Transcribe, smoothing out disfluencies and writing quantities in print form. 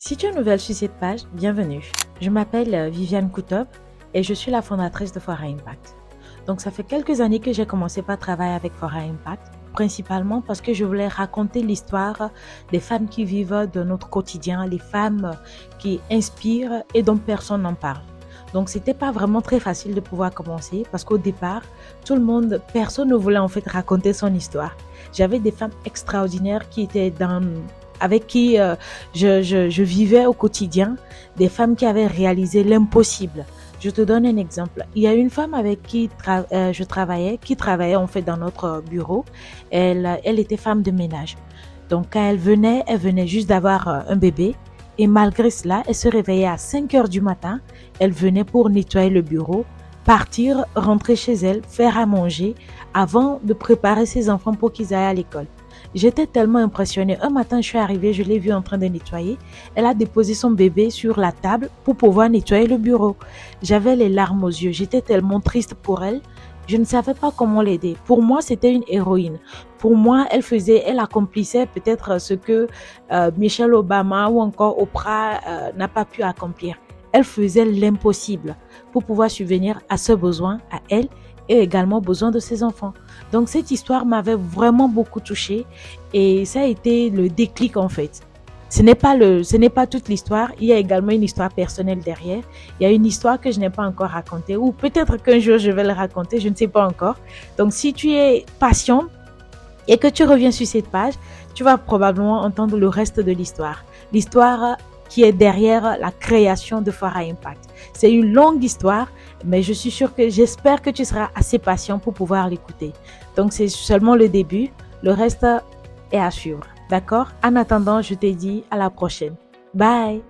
Si tu es nouvelle sur cette page, bienvenue. Je m'appelle Viviane Koutob et je suis la fondatrice de Fora Impact. Donc ça fait quelques années que j'ai commencé par travailler avec Fora Impact, principalement parce que je voulais raconter l'histoire des femmes qui vivent de notre quotidien, les femmes qui inspirent et dont personne n'en parle. Donc c'était pas vraiment très facile de pouvoir commencer parce qu'au départ, personne ne voulait en fait raconter son histoire. J'avais des femmes extraordinaires avec qui je vivais au quotidien, des femmes qui avaient réalisé l'impossible. Je te donne un exemple. Il y a une femme avec qui je travaillais, qui travaillait en fait dans notre bureau. Elle était femme de ménage. Donc quand elle venait juste d'avoir un bébé. Et malgré cela, elle se réveillait à 5 heures du matin. Elle venait pour nettoyer le bureau, partir, rentrer chez elle, faire à manger avant de préparer ses enfants pour qu'ils aillent à l'école. J'étais tellement impressionnée. Un matin, je suis arrivée, je l'ai vue en train de nettoyer. Elle a déposé son bébé sur la table pour pouvoir nettoyer le bureau. J'avais les larmes aux yeux. J'étais tellement triste pour elle. Je ne savais pas comment l'aider. Pour moi, c'était une héroïne. Pour moi, elle accomplissait peut-être ce que Michelle Obama ou encore Oprah n'a pas pu accomplir. Elle faisait l'impossible pour pouvoir subvenir à ce besoin, à elle et également aux besoins de ses enfants. Donc cette histoire m'avait vraiment beaucoup touchée et ça a été le déclic en fait. Ce n'est pas toute l'histoire, il y a également une histoire personnelle derrière. Il y a une histoire que je n'ai pas encore racontée ou peut-être qu'un jour je vais le raconter, je ne sais pas encore. Donc si tu es patient et que tu reviens sur cette page, tu vas probablement entendre le reste de l'histoire. L'histoire qui est derrière la création de Fora Impact. C'est une longue histoire, mais j'espère que tu seras assez patient pour pouvoir l'écouter. Donc c'est seulement le début, le reste est à suivre. D'accord? En attendant, je te dis à la prochaine. Bye!